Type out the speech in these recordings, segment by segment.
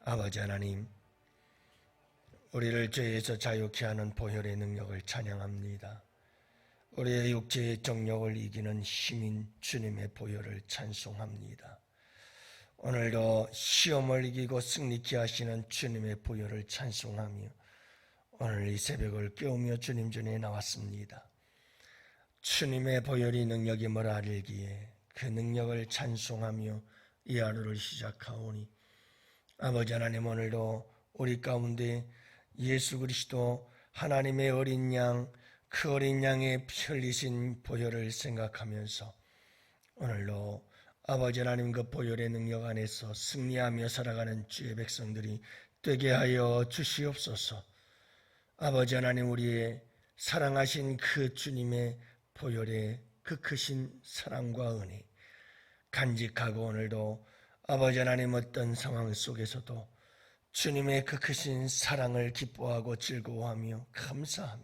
아버지 하나님, 우리를 죄에서 자유케 하는 보혈의 능력을 찬양합니다. 우리의 육체의 정욕을 이기는 힘인 주님의 보혈을 찬송합니다. 오늘도 시험을 이기고 승리케 하시는 주님의 보혈을 찬송하며 오늘 이 새벽을 깨우며 주님 전에 나왔습니다. 주님의 보혈이 능력이 뭐라 알기에 그 능력을 찬송하며 이 하루를 시작하오니 아버지 하나님, 오늘도 우리 가운데 예수 그리스도 하나님의 어린 양, 그 어린 양의 피 흘리신 보혈을 생각하면서 오늘도 아버지 하나님 그 보혈의 능력 안에서 승리하며 살아가는 주의 백성들이 되게 하여 주시옵소서. 아버지 하나님, 우리의 사랑하신 그 주님의 보혈의 그 크신 사랑과 은혜 간직하고 오늘도 아버지 하나님 어떤 상황 속에서도 주님의 그 크신 사랑을 기뻐하고 즐거워하며 감사하며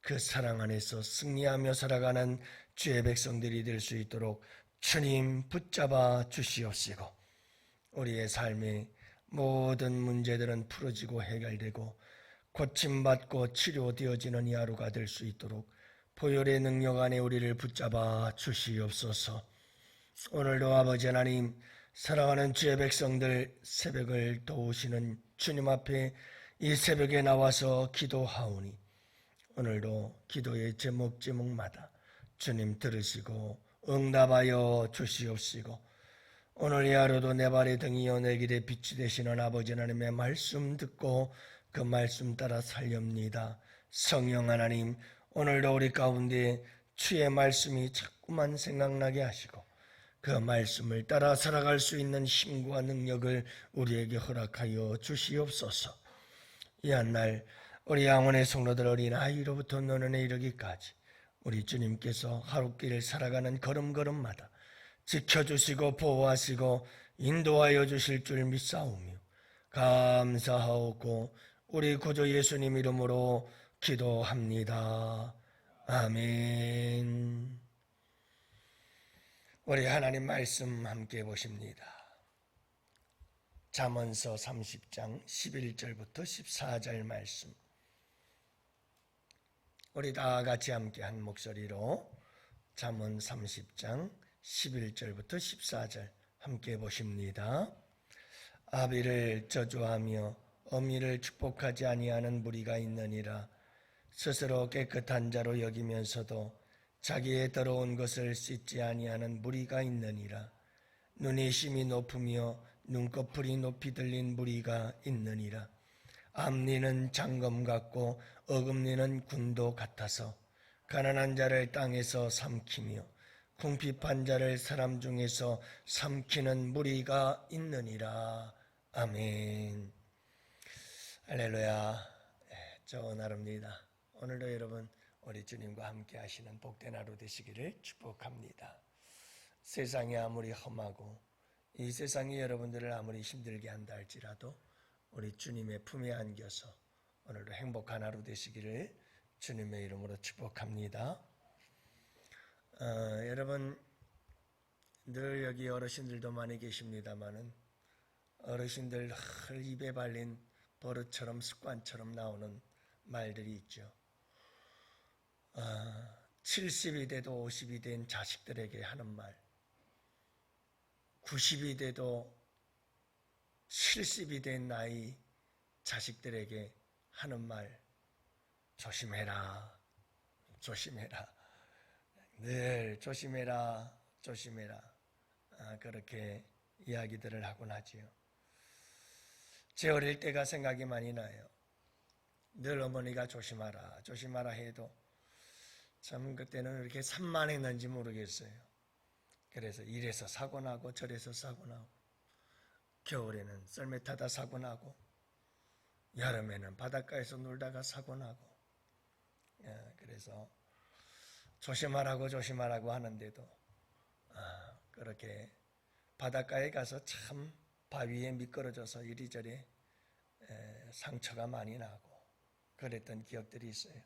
그 사랑 안에서 승리하며 살아가는 주의 백성들이 될 수 있도록 주님 붙잡아 주시옵시고 우리의 삶의 모든 문제들은 풀어지고 해결되고 고침받고 치료되어지는 이 하루가 될 수 있도록 보혈의 능력 안에 우리를 붙잡아 주시옵소서. 오늘도 아버지 하나님, 사랑하는 주의 백성들 새벽을 도우시는 주님 앞에 이 새벽에 나와서 기도하오니 오늘도 기도의 제목마다 주님 들으시고 응답하여 주시옵시고 오늘 이 하루도 내 발의 등이요 내 길의 빛이 되시는 아버지 하나님의 말씀 듣고 그 말씀 따라 살렵니다. 성령 하나님, 오늘도 우리 가운데 주의 말씀이 자꾸만 생각나게 하시고 그 말씀을 따라 살아갈 수 있는 힘과 능력을 우리에게 허락하여 주시옵소서. 이 한날 우리 양원의 성도들 어린아이로부터 노년에 이르기까지 우리 주님께서 하루길 살아가는 걸음걸음마다 지켜주시고 보호하시고 인도하여 주실 줄 믿사오며 감사하옵고 우리 구주 예수님 이름으로 기도합니다. 아멘. 우리 하나님 말씀 함께 보십니다. 잠언서 30장 11절부터 14절 말씀, 우리 다 같이 함께 한 목소리로 잠언 30장 11절부터 14절 함께 보십니다. 아비를 저주하며 어미를 축복하지 아니하는 무리가 있느니라. 스스로 깨끗한 자로 여기면서도 자기의 더러운 것을 씻지 아니하는 무리가 있느니라. 눈이 심히 높으며 눈꺼풀이 높이 들린 무리가 있느니라. 앞니는 장검 같고 어금니는 군도 같아서 가난한 자를 땅에서 삼키며 궁핍한 자를 사람 중에서 삼키는 무리가 있느니라. 아멘. 할렐루야. 좋은 하루입니다. 오늘도 여러분 우리 주님과 함께 하시는 복된 하루 되시기를 축복합니다. 세상이 아무리 험하고 이 세상이 여러분들을 아무리 힘들게 한다 할지라도 우리 주님의 품에 안겨서 오늘도 행복한 하루 되시기를 주님의 이름으로 축복합니다. 여러분, 늘 여기 어르신들도 많이 계십니다마는 어르신들 늘 입에 발린 버릇처럼 습관처럼 나오는 말들이 있죠. 70이 돼도 50이 된 자식들에게 하는 말, 90이 돼도 70이 된 나이 자식들에게 하는 말, 조심해라, 조심해라, 늘 조심해라, 조심해라, 그렇게 이야기들을 하곤 하지요. 제 어릴 때가 생각이 많이 나요. 늘 어머니가 조심하라, 조심하라 해도 참 그때는 이렇게 산만했는지 모르겠어요. 그래서 이래서 사고 나고 저래서 사고 나고, 겨울에는 썰매 타다 사고 나고, 여름에는 바닷가에서 놀다가 사고 나고, 그래서 조심하라고 조심하라고 하는데도 그렇게 바닷가에 가서 참 바위에 미끄러져서 이리저리 상처가 많이 나고 그랬던 기억들이 있어요.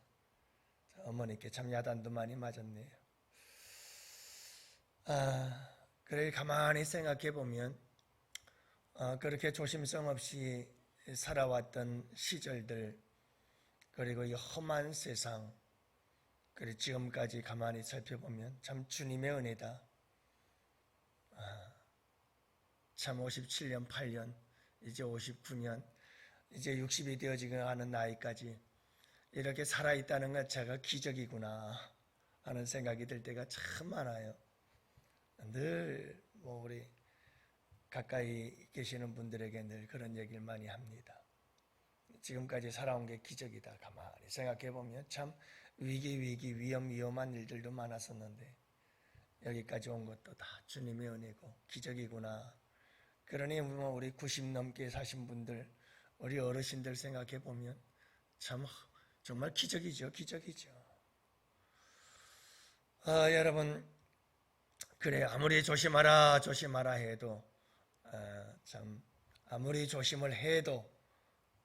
어머니께 참 야단도 많이 맞았네요. 그래 가만히 생각해 보면 그렇게 조심성 없이 살아왔던 시절들, 그리고 이 험한 세상, 그리고 지금까지 가만히 살펴보면 참 주님의 은혜다. 참 57년, 8년, 이제 59년, 이제 60이 되어지고 하는 나이까지 이렇게 살아있다는 것 자체가 기적이구나 하는 생각이 들 때가 참 많아요. 늘 우리 가까이 계시는 분들에게 늘 그런 얘기를 많이 합니다. 지금까지 살아온 게 기적이다. 가만히 생각해보면 참 위험한 일들도 많았었는데 여기까지 온 것도 다 주님의 은혜고 기적이구나. 그러니 우리 90 넘게 사신 분들, 우리 어르신들 생각해보면 참 정말 기적이죠. 여러분, 그래 아무리 조심하라 해도 참 아무리 조심을 해도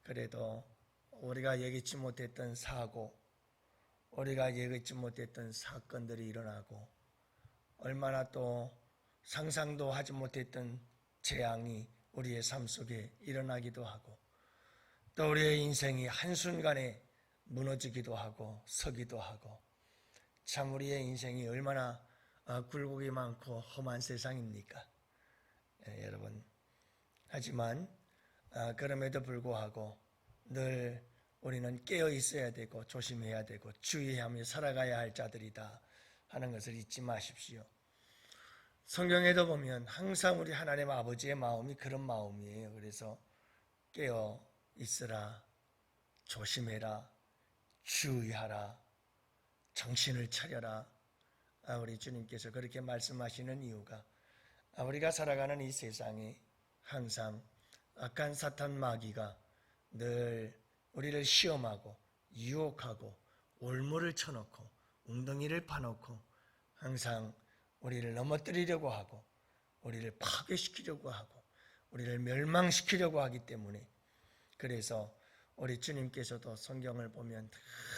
그래도 우리가 예기치 못했던 사고, 우리가 예기치 못했던 사건들이 일어나고 얼마나 또 상상도 하지 못했던 재앙이 우리의 삶 속에 일어나기도 하고 또 우리의 인생이 한순간에 무너지기도 하고 서기도 하고 참 우리의 인생이 얼마나 굴곡이 많고 험한 세상입니까? 여러분, 하지만 그럼에도 불구하고 늘 우리는 깨어 있어야 되고 조심해야 되고 주의하며 살아가야 할 자들이다 하는 것을 잊지 마십시오. 성경에도 보면 항상 우리 하나님 아버지의 마음이 그런 마음이에요. 그래서 깨어 있으라, 조심해라, 주의하라, 정신을 차려라. 우리 주님께서 그렇게 말씀하시는 이유가 우리가 살아가는 이 세상이 항상 악한 사탄 마귀가 늘 우리를 시험하고 유혹하고 올무를 쳐놓고 웅덩이를 파놓고 항상 우리를 넘어뜨리려고 하고 우리를 파괴시키려고 하고 우리를 멸망시키려고 하기 때문에 그래서 우리 주님께서도 성경을 보면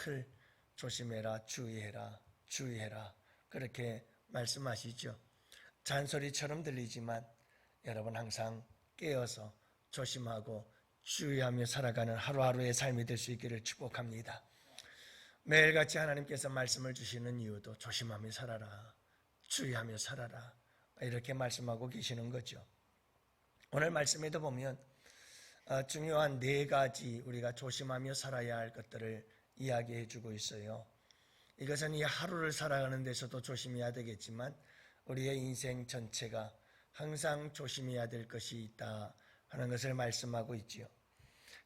늘 조심해라, 주의해라 그렇게 말씀하시죠. 잔소리처럼 들리지만 여러분 항상 깨어서 조심하고 주의하며 살아가는 하루하루의 삶이 될 수 있기를 축복합니다. 매일같이 하나님께서 말씀을 주시는 이유도 조심하며 살아라, 주의하며 살아라 이렇게 말씀하고 계시는 거죠. 오늘 말씀에도 보면 중요한 4가지 우리가 조심하며 살아야 할 것들을 이야기해 주고 있어요. 이것은 이 하루를 살아가는 데서도 조심해야 되겠지만 우리의 인생 전체가 항상 조심해야 될 것이 있다 하는 것을 말씀하고 있지요.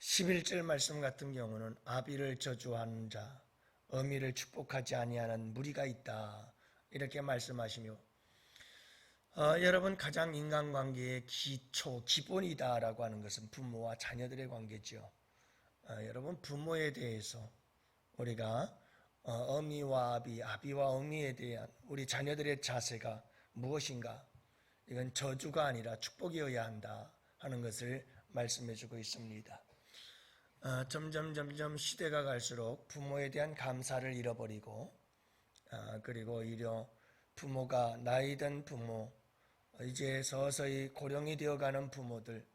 11절 말씀 같은 경우는 아비를 저주하는 자, 어미를 축복하지 아니하는 무리가 있다 이렇게 말씀하시며 여러분 가장 인간관계의 기본이다라고 하는 것은 부모와 자녀들의 관계죠. 여러분 부모에 대해서 우리가 어미와 아비와 어미에 대한 우리 자녀들의 자세가 무엇인가? 이건 저주가 아니라 축복이어야 한다 하는 것을 말씀해 주고 있습니다. 점점 시대가 갈수록 부모에 대한 감사를 잃어버리고 그리고 오히려 부모가 나이 든 부모, 이제 서서히 고령이 되어가는 부모들,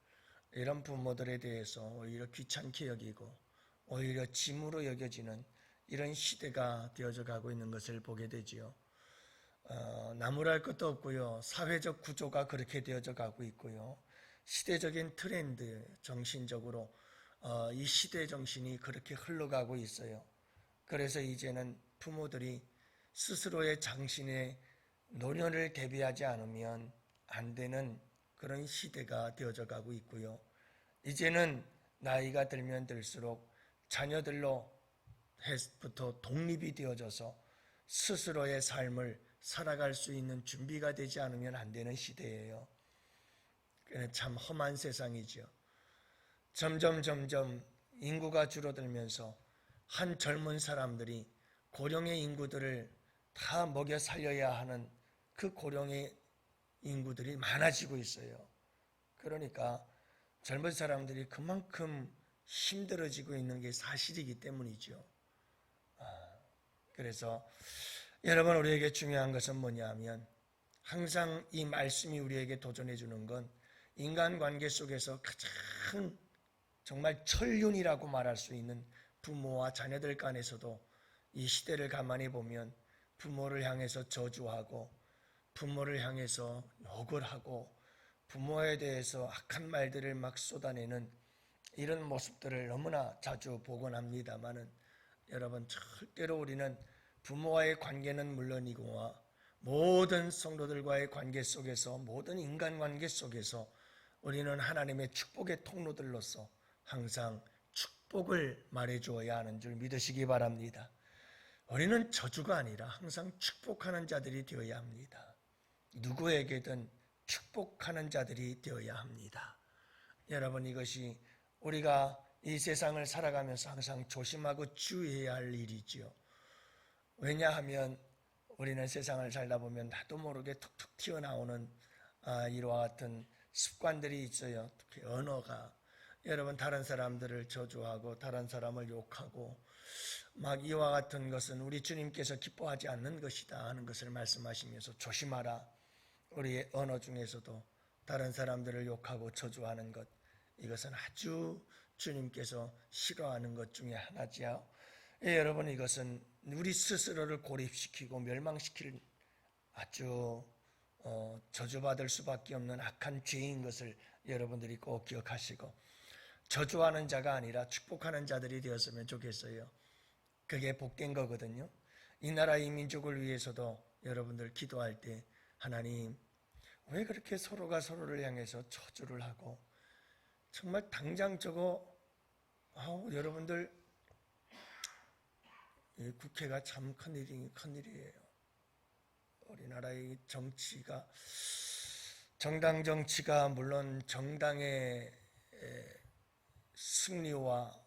이런 부모들에 대해서 오히려 귀찮게 여기고 오히려 짐으로 여겨지는 이런 시대가 되어져 가고 있는 것을 보게 되지요. 나무랄 것도 없고요. 사회적 구조가 그렇게 되어져 가고 있고요. 시대적인 트렌드, 정신적으로 이 시대 정신이 그렇게 흘러가고 있어요. 그래서 이제는 부모들이 스스로의 장신의 노년을 대비하지 않으면 안 되는 그런 시대가 되어져 가고 있고요. 이제는 나이가 들면 들수록 자녀들로부터 독립이 되어져서 스스로의 삶을 살아갈 수 있는 준비가 되지 않으면 안 되는 시대예요. 참 험한 세상이죠. 점점 인구가 줄어들면서 한 젊은 사람들이 고령의 인구들을 다 먹여 살려야 하는 그 고령의 인구들이 많아지고 있어요. 그러니까 젊은 사람들이 그만큼 힘들어지고 있는 게 사실이기 때문이죠. 그래서 여러분 우리에게 중요한 것은 뭐냐 하면 항상 이 말씀이 우리에게 도전해 주는 건 인간관계 속에서 가장 정말 천륜이라고 말할 수 있는 부모와 자녀들 간에서도 이 시대를 가만히 보면 부모를 향해서 저주하고 부모를 향해서 욕을 하고 부모에 대해서 악한 말들을 막 쏟아내는 이런 모습들을 너무나 자주 보곤 합니다마는 여러분, 절대로 우리는 부모와의 관계는 물론이고와 모든 성도들과의 관계 속에서, 모든 인간관계 속에서 우리는 하나님의 축복의 통로들로서 항상 축복을 말해주어야 하는 줄 믿으시기 바랍니다. 우리는 저주가 아니라 항상 축복하는 자들이 되어야 합니다. 누구에게든 축복하는 자들이 되어야 합니다. 여러분, 이것이 우리가 이 세상을 살아가면서 항상 조심하고 주의해야 할 일이지요. 왜냐하면 우리는 세상을 살다 보면 나도 모르게 툭툭 튀어나오는 이와 같은 습관들이 있어요. 특히 언어가, 여러분, 다른 사람들을 저주하고 다른 사람을 욕하고 막 이와 같은 것은 우리 주님께서 기뻐하지 않는 것이다 하는 것을 말씀하시면서 조심하라. 우리의 언어 중에서도 다른 사람들을 욕하고 저주하는 것, 이것은 아주 주님께서 싫어하는 것 중에 하나지요. 여러분, 이것은 우리 스스로를 고립시키고 멸망시킬 아주 저주받을 수밖에 없는 악한 죄인 것을 여러분들이 꼭 기억하시고 저주하는 자가 아니라 축복하는 자들이 되었으면 좋겠어요. 그게 복된 거거든요. 이 나라 이 민족을 위해서도 여러분들 기도할 때 하나님, 왜 그렇게 서로가 서로를 향해서 저주를 하고 정말 당장 저거 여러분들 이 국회가 참 큰일이에요. 우리나라의 정치가, 정당 정치가 물론 정당의 승리와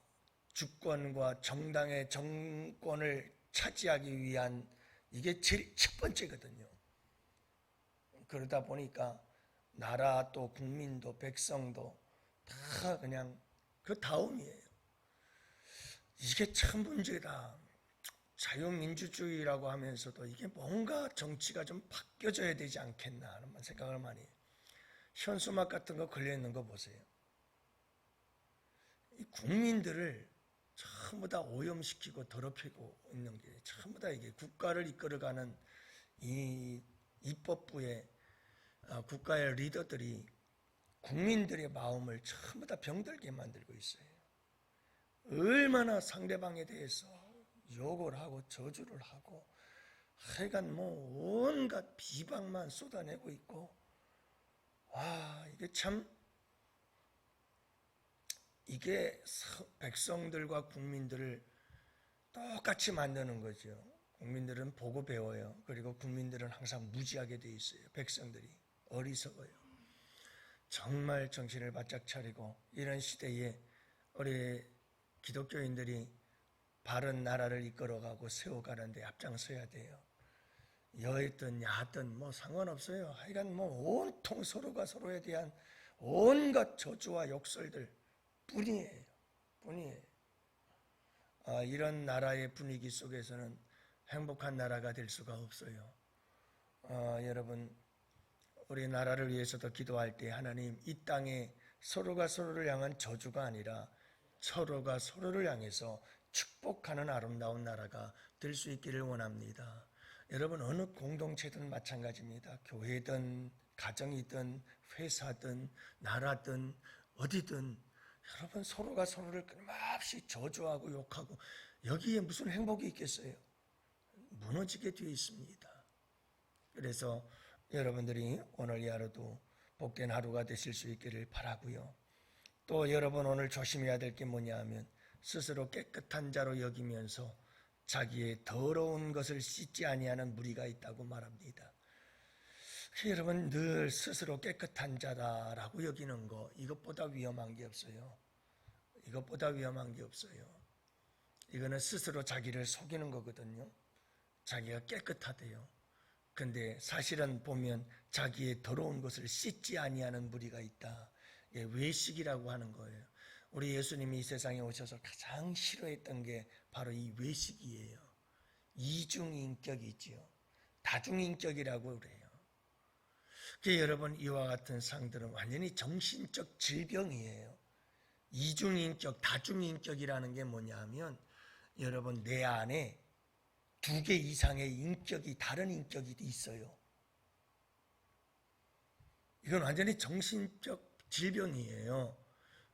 주권과 정당의 정권을 차지하기 위한 이게 제일 첫 번째거든요. 그러다 보니까 나라 또 국민도 백성도 다 그냥 그 다음이에요. 이게 참 문제다. 자유민주주의라고 하면서도 이게 뭔가 정치가 좀 바뀌어져야 되지 않겠나 하는 생각을 많이 해요. 현수막 같은 거 걸려있는 거 보세요. 이 국민들을 전부 다 오염시키고 더럽히고 있는 게 전부 다 이게 국가를 이끌어가는 이 입법부의 국가의 리더들이 국민들의 마음을 전부 다 병들게 만들고 있어요. 얼마나 상대방에 대해서 욕을 하고 저주를 하고 하여간 뭐 온갖 비방만 쏟아내고 있고, 이게 참, 이게 백성들과 국민들을 똑같이 만드는 거죠. 국민들은 보고 배워요. 그리고 국민들은 항상 무지하게 돼 있어요. 백성들이 어리석어요. 정말 정신을 바짝 차리고 이런 시대에 우리 기독교인들이 바른 나라를 이끌어가고 세워가는데 앞장서야 돼요. 여했든 야든 뭐 상관없어요. 하여간 뭐 온통 서로가 서로에 대한 온갖 저주와 욕설들 뿐이에요. 이런 나라의 분위기 속에서는 행복한 나라가 될 수가 없어요. 여러분, 우리 나라를 위해서도 기도할 때 하나님, 이 땅에 서로가 서로를 향한 저주가 아니라 서로가 서로를 향해서 축복하는 아름다운 나라가 될 수 있기를 원합니다. 여러분, 어느 공동체든 마찬가지입니다. 교회든 가정이든 회사든 나라든 어디든 여러분, 서로가 서로를 끊임없이 저주하고 욕하고 여기에 무슨 행복이 있겠어요? 무너지게 되어 있습니다. 그래서 여러분들이 오늘 이 하루도 복된 하루가 되실 수 있기를 바라고요. 또 여러분, 오늘 조심해야 될 게 뭐냐 하면 스스로 깨끗한 자로 여기면서 자기의 더러운 것을 씻지 아니하는 무리가 있다고 말합니다. 여러분, 늘 스스로 깨끗한 자다라고 여기는 거, 이것보다 위험한 게 없어요. 이거는 스스로 자기를 속이는 거거든요. 자기가 깨끗하대요. 근데 사실은 보면 자기의 더러운 것을 씻지 아니하는 무리가 있다. 외식이라고 하는 거예요. 우리 예수님이 이 세상에 오셔서 가장 싫어했던 게 바로 이 외식이에요. 이중인격이지요. 다중인격이라고 그래요. 여러분, 이와 같은 상들은 완전히 정신적 질병이에요. 이중인격, 다중인격이라는 게 뭐냐 하면 여러분, 내 안에 2개 이상의 인격이, 다른 인격이 있어요. 이건 완전히 정신적 질병이에요.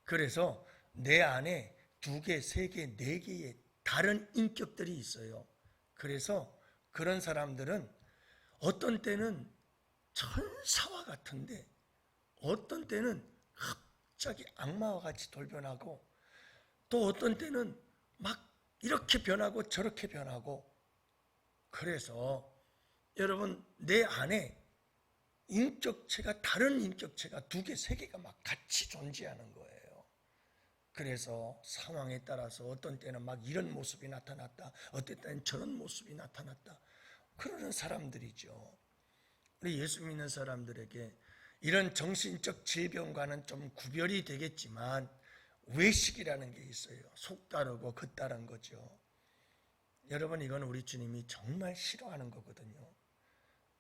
그래서 내 안에 2개, 3개, 4개의 다른 인격들이 있어요. 그래서 그런 사람들은 어떤 때는 천사와 같은데 어떤 때는 갑자기 악마와 같이 돌변하고, 또 어떤 때는 막 이렇게 변하고 저렇게 변하고. 그래서 여러분, 내 안에 인격체가, 다른 인격체가 2개, 3개가 막 같이 존재하는 거예요. 그래서 상황에 따라서 어떤 때는 막 이런 모습이 나타났다, 어떤 때는 저런 모습이 나타났다, 그러는 사람들이죠. 우리 예수 믿는 사람들에게 이런 정신적 질병과는 좀 구별이 되겠지만 외식이라는 게 있어요. 속 따르고 겉 따른 거죠. 여러분, 이건 우리 주님이 정말 싫어하는 거거든요.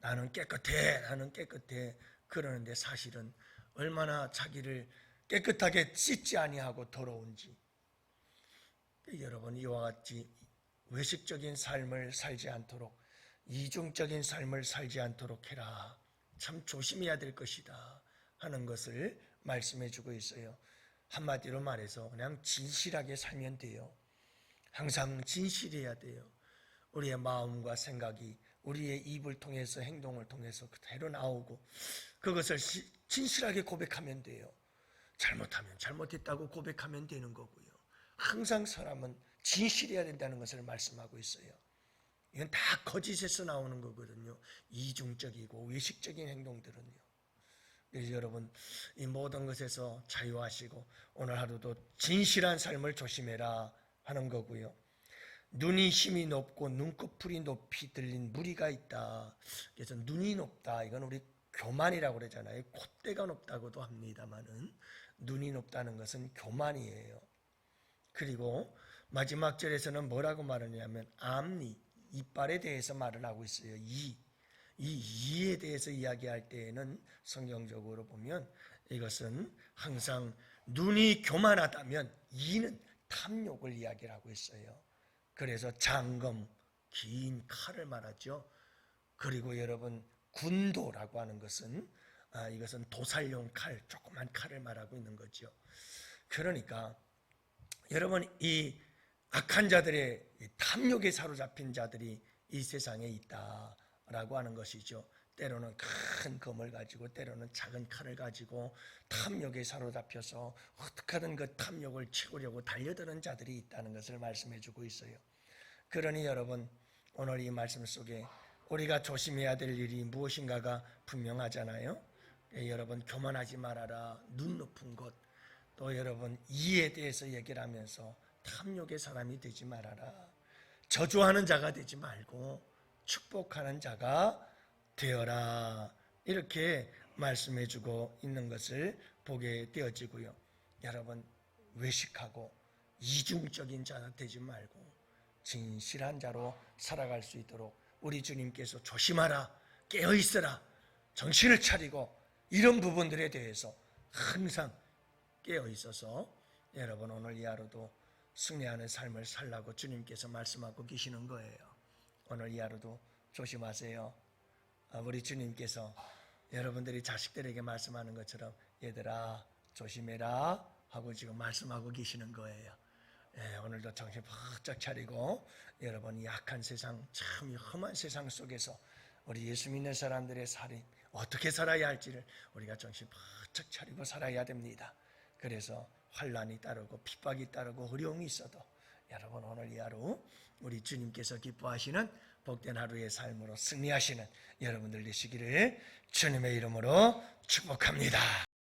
나는 깨끗해, 나는 깨끗해 그러는데 사실은 얼마나 자기를 깨끗하게 씻지 아니하고 더러운지. 여러분, 이와 같이 외식적인 삶을 살지 않도록, 이중적인 삶을 살지 않도록 해라, 참 조심해야 될 것이다 하는 것을 말씀해 주고 있어요. 한마디로 말해서 그냥 진실하게 살면 돼요. 항상 진실해야 돼요. 우리의 마음과 생각이 우리의 입을 통해서, 행동을 통해서 그대로 나오고, 그것을 진실하게 고백하면 돼요. 잘못하면 잘못했다고 고백하면 되는 거고요. 항상 사람은 진실해야 된다는 것을 말씀하고 있어요. 이건 다 거짓에서 나오는 거거든요. 이중적이고 외식적인 행동들은요. 그래서 여러분, 이 모든 것에서 자유하시고 오늘 하루도 진실한 삶을 조심해라 하는 거고요. 눈이 힘이 높고 눈꺼풀이 높이 들린 무리가 있다. 그래서 눈이 높다, 이건 우리 교만이라고 그러잖아요. 콧대가 높다고도 합니다만은 눈이 높다는 것은 교만이에요. 그리고 마지막 절에서는 뭐라고 말하냐면 앞니, 이빨에 대해서 말을 하고 있어요. 이 이에 대해서 이야기할 때에는 성경적으로 보면 이것은 항상 눈이 교만하다면 이는 탐욕을 이야기를 하고 있어요. 그래서 장검, 긴 칼을 말하죠. 그리고 여러분, 군도라고 하는 것은 이것은 도살용 칼, 조그만 칼을 말하고 있는 거죠. 그러니까 여러분, 이 악한 자들의 탐욕에 사로잡힌 자들이 이 세상에 있다라고 하는 것이죠. 때로는 큰 검을 가지고, 때로는 작은 칼을 가지고 탐욕에 사로잡혀서 어떻게든 그 탐욕을 채우려고 달려드는 자들이 있다는 것을 말씀해 주고 있어요. 그러니 여러분, 오늘 이 말씀 속에 우리가 조심해야 될 일이 무엇인가가 분명하잖아요. 여러분, 교만하지 말아라, 눈 높은 것, 또 여러분, 이에 대해서 얘기를 하면서 탐욕의 사람이 되지 말아라, 저주하는 자가 되지 말고 축복하는 자가 되어라, 이렇게 말씀해 주고 있는 것을 보게 되어지고요. 여러분, 외식하고 이중적인 자가 되지 말고 진실한 자로 살아갈 수 있도록 우리 주님께서 조심하라, 깨어있어라, 정신을 차리고, 이런 부분들에 대해서 항상 깨어있어서 여러분, 오늘 이 하루도 승리하는 삶을 살라고 주님께서 말씀하고 계시는 거예요. 오늘 이 하루도 조심하세요. 우리 주님께서 여러분들이 자식들에게 말씀하는 것처럼 얘들아 조심해라 하고 지금 말씀하고 계시는 거예요. 오늘도 정신 바짝 차리고 여러분, 이 악한 세상, 참 험한 세상 속에서 우리 예수 믿는 사람들의 삶이 어떻게 살아야 할지를 우리가 정신 바짝 차리고 살아야 됩니다. 그래서 환난이 따르고 핍박이 따르고 어려움이 있어도 여러분, 오늘 이 하루 우리 주님께서 기뻐하시는 복된 하루의 삶으로 승리하시는 여러분들 되시기를 주님의 이름으로 축복합니다.